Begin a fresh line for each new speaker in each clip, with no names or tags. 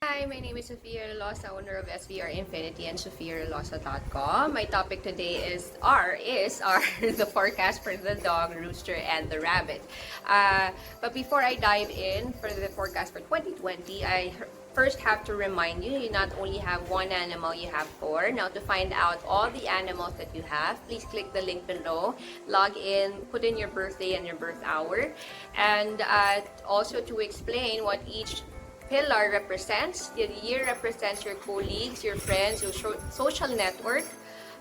Hi, my name is Sofia Relosa, owner of SVR Infinity and SophiaRelosa.com. My topic today is the forecast for the dog, Rooster and the Rabbit. But before I dive in for the forecast for 2020, I first have to remind you, you not only have one animal, you have four. Now to find out all the animals that you have, please click the link below, log in, put in your birthday and your birth hour, and also to explain what each pillar represents. The year represents your colleagues, your friends, your social network,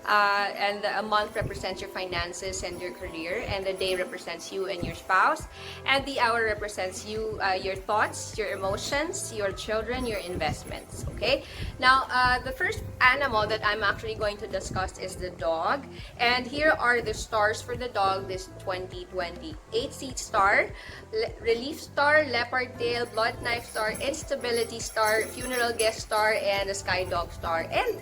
and a month represents your finances and your career, and the day represents you and your spouse, and the hour represents you, your thoughts, your emotions, your children, your investments. Okay, now the first animal that I'm actually going to discuss is the dog, and here are the stars for the dog this 2020. 8-seat star, relief star, leopard tail, blood knife star, instability star, funeral guest star, and the sky dog star, and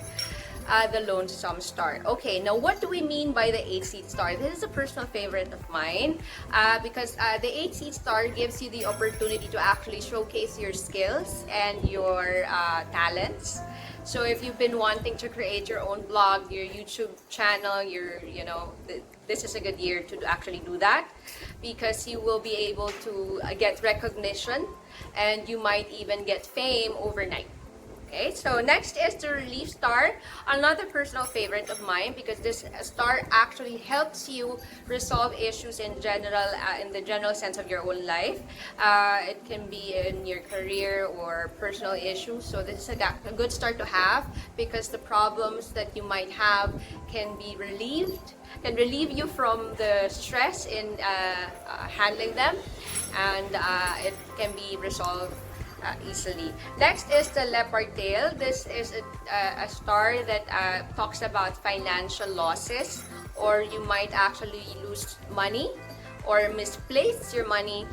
the Lonesome Star. Okay, now what do we mean by the 8-seat star? This is a personal favorite of mine because the 8-seat star gives you the opportunity to actually showcase your skills and your talents. So if you've been wanting to create your own blog, your YouTube channel, this is a good year to actually do that because you will be able to get recognition and you might even get fame overnight. Okay, so next is the relief star, another personal favorite of mine because this star actually helps you resolve issues in general, in the general sense of your own life. It can be in your career or personal issues. So this is a good start to have because the problems that you might have can relieve you from the stress in handling them, and it can be resolved easily. Next is the leopard tail. This is a star that talks about financial losses, or you might actually lose money or misplace your money.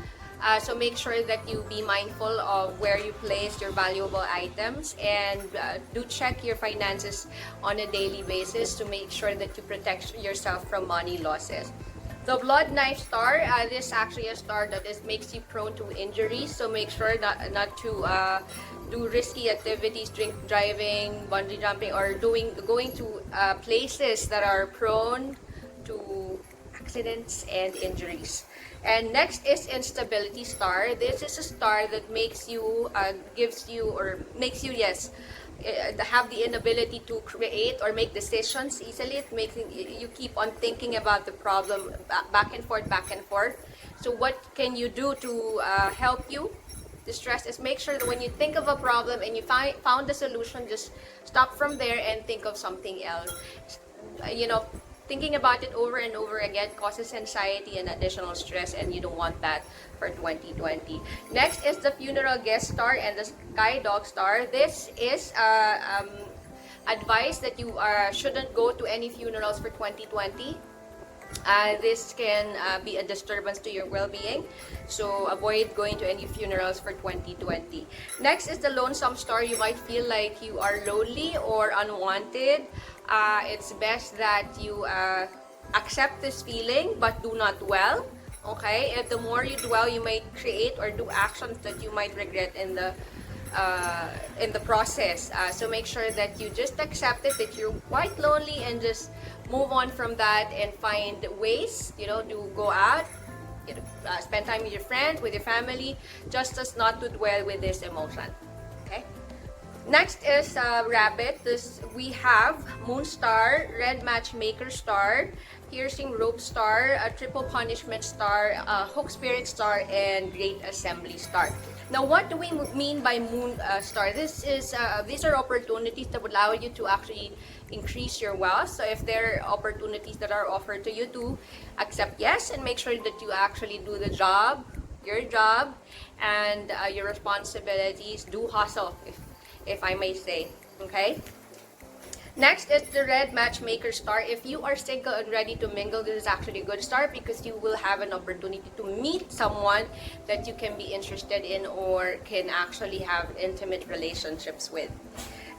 So make sure that you be mindful of where you place your valuable items, and do check your finances on a daily basis to make sure that you protect yourself from money losses. The blood knife star, this is actually a star that makes you prone to injuries, so make sure not to do risky activities, drink driving, bungee jumping, or going to places that are prone to accidents and injuries. And next is instability star. This is a star that makes you, yes, have the inability to create or make decisions easily. It makes you keep on thinking about the problem back and forth. So what can you do to help you? The stress is make sure that when you think of a problem and you found the solution, just stop from there and think of something else. Thinking about it over and over again causes anxiety and additional stress, and you don't want that for 2020. Next is the funeral guest star and the sky dog star. This is advice that you shouldn't go to any funerals for 2020. This can be a disturbance to your well-being, so avoid going to any funerals for 2020. Next is the lonesome star. You might feel like you are lonely or unwanted. It's best that you accept this feeling but do not dwell. Okay, and the more you dwell, you might create or do actions that you might regret in the process. So make sure that you just accept it, that you're quite lonely, and just move on from that and find ways, to go out, spend time with your friends, with your family, just as not to dwell with this emotion. Okay. Next is rabbit. We have moon star, red matchmaker star, piercing rope star, a triple punishment star, hook spirit star, and great assembly star. Now, what do we mean by moon star? These are opportunities that would allow you to actually increase your wealth. So if there are opportunities that are offered to you, to accept yes, and make sure that you actually do your job, and your responsibilities. Do hustle, if I may say. Okay. Next is the red matchmaker star. If you are single and ready to mingle, this is actually a good star because you will have an opportunity to meet someone that you can be interested in or can actually have intimate relationships with.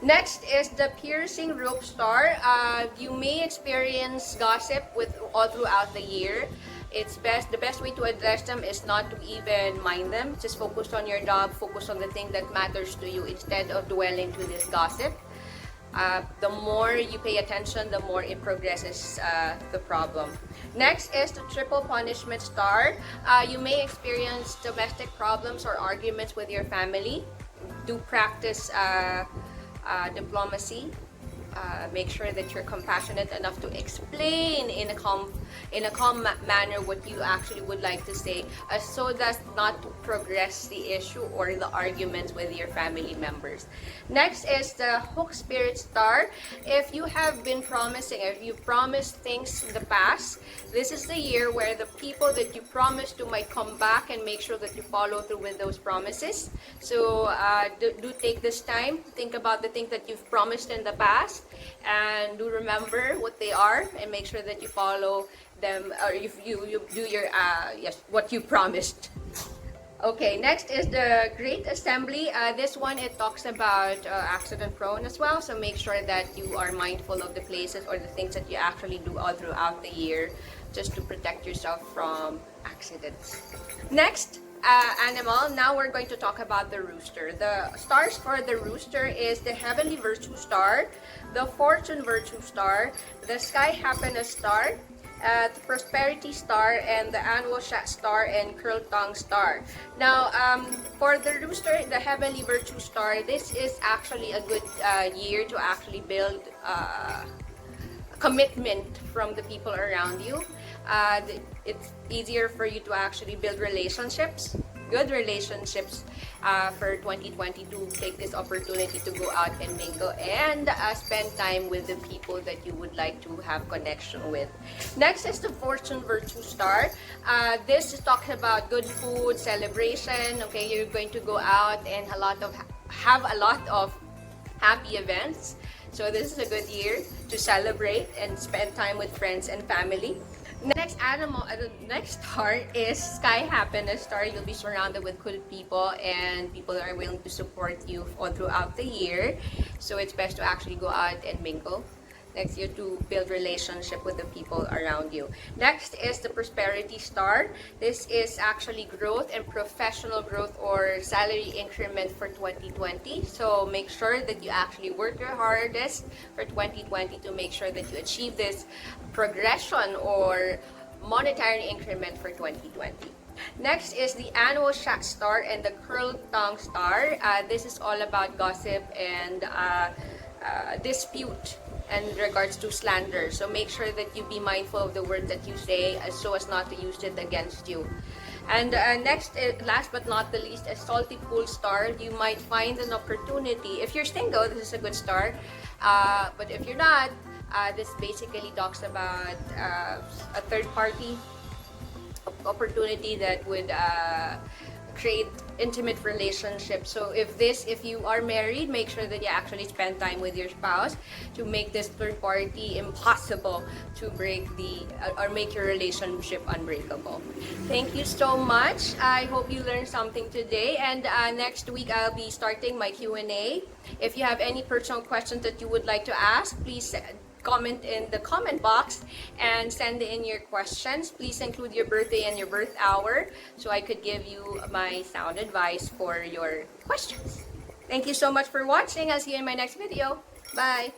Next is the piercing rope star. You may experience gossip all throughout the year. The best way to address them is not to even mind them. Just focus on your job, focus on the thing that matters to you instead of dwelling to this gossip. The more you pay attention, the more it progresses the problem. Next is the triple punishment star. You may experience domestic problems or arguments with your family. Do practice diplomacy. Make sure that you're compassionate enough to explain in a calm manner what you actually would like to say, so as not to progress the issue or the arguments with your family members. Next is the hook spirit star. If you have been promising, if you promised things in the past, this is the year where the people that you promised to might come back and make sure that you follow through with those promises. So do take this time, think about the things that you've promised in the past, and do remember what they are and make sure that you follow them, or if you do your what you promised. Okay, next is the Great Assembly. This one, it talks about accident prone as well, so make sure that you are mindful of the places or the things that you actually do all throughout the year, just to protect yourself from accidents. Next, animal. Now we're going to talk about the rooster. The stars for the rooster is the Heavenly Virtue Star, the Fortune Virtue Star, the Sky Happiness Star, the Prosperity Star, and the Annual Shot Star and Curl Tongue Star. Now, for the rooster, the Heavenly Virtue Star, this is actually a good year to actually build commitment from the people around you. It's easier for you to actually build relationships, good relationships for 2022. Take this opportunity to go out and mingle and spend time with the people that you would like to have connection with. Next is the Fortune Virtue Star. This is talking about good food, celebration. Okay, you're going to go out and have a lot of happy events. So this is a good year to celebrate and spend time with friends and family. Next animal, the next star is Sky Happiness Star. You'll be surrounded with good people and people that are willing to support you all throughout the year. So it's best to actually go out and mingle next year to build relationship with the people around you. Next is the Prosperity Star. This is actually growth and professional growth or salary increment for 2020. So make sure that you actually work your hardest for 2020 to make sure that you achieve this progression or monetary increment for 2020. Next is the Annual Shot Star and the Curl Tongue Star. This is all about gossip and dispute in regards to slander. So make sure that you be mindful of the words that you say so as not to use it against you. And next, last but not the least, is Salty Pool Star. You might find an opportunity. If you're single, this is a good star. But if you're not, this basically talks about a third party opportunity that would create intimate relationships. So if you are married, make sure that you actually spend time with your spouse to make this third party impossible to break or make your relationship unbreakable. Thank you so much. I hope you learned something today, and next week I'll be starting my Q&A. If you have any personal questions that you would like to ask, please comment in the comment box and send in your questions. Please include your birthday and your birth hour so I could give you my sound advice for your questions. Thank you so much for watching. I'll see you in my next video. Bye!